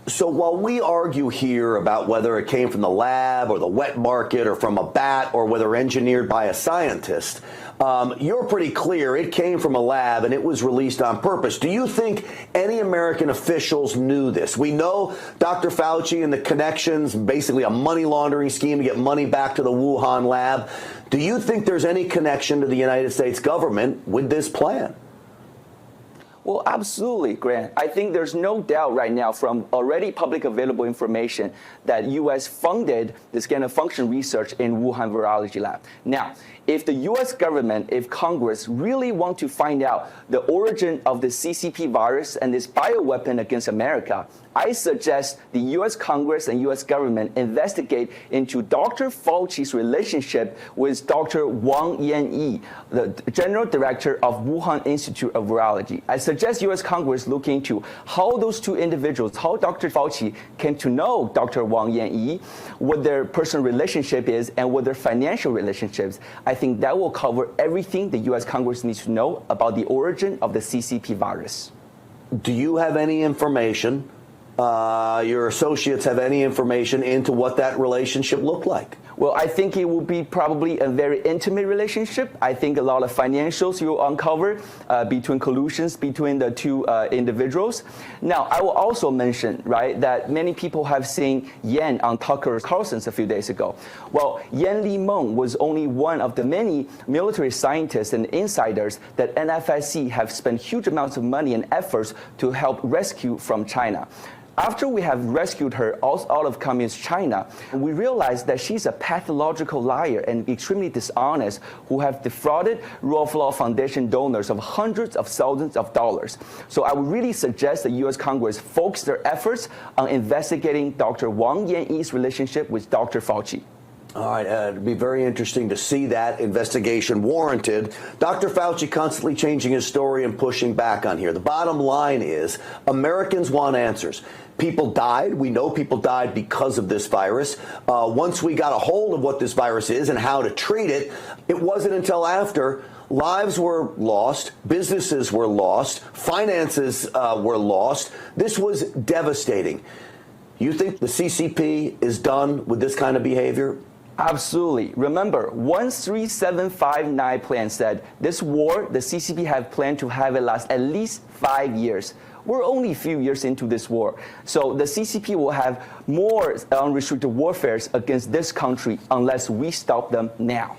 So while we argue here about whether it came from the lab or the wet market or from a bat or whether engineered by a scientist, you're pretty clear it came from a lab and it was released on purpose. Do you think any American officials knew this? We know Dr. Fauci and the connections, basically a money laundering scheme to get money back to the Wuhan lab. Do you think there's any connection to the United States government with this plan? Well, absolutely, Grant. I think there's no doubt right now from already public available information that U.S. funded this gain-of-function research in Wuhan Virology Lab. Now, if the U.S. government, if Congress really want to find out the origin of the CCP virus and this bioweapon against America, I suggest the U.S. Congress and U.S. government investigate into Dr. Fauci's relationship with Dr. Wang Yanyi, the general director of Wuhan Institute of Virology. I suggest U.S. Congress look into how those two individuals, how Dr. Fauci came to know Dr. Wang Yanyi, what their personal relationship is, and what their financial relationships. I think that will cover everything the U.S. Congress needs to know about the origin of the CCP virus. Do you have any information? Your associates have any information into what that relationship looked like? Well, I think it will be probably a very intimate relationship. I think a lot of financials you will uncover between collusions between the two individuals. Now, I will also mention, right, that many people have seen Yan on Tucker Carlson's a few days ago. Well, Yanyi was only one of the many military scientists and insiders that NFSC have spent huge amounts of money and efforts to help rescue from China. After we have rescued her out of communist China, we realized that she's a pathological liar and extremely dishonest who have defrauded Rule of Law Foundation donors of hundreds of thousands of dollars. So I would really suggest the U.S. Congress focus their efforts on investigating Dr. Wang Yanyi's relationship with Dr. Fauci. All right, it'd be very interesting to see that investigation warranted. Dr. Fauci constantly changing his story and pushing back on here. The bottom line is Americans want answers. People died. We know people died because of this virus. Once we got a hold of what this virus is and how to treat it, it wasn't until after lives were lost, businesses were lost, finances were lost. This was devastating. You think the CCP is done with this kind of behavior? Absolutely. Remember, 13759 plan said this war, the CCP have planned to have it last at least 5 years. We're only a few years into this war. So the CCP will have more unrestricted warfare against this country unless we stop them now.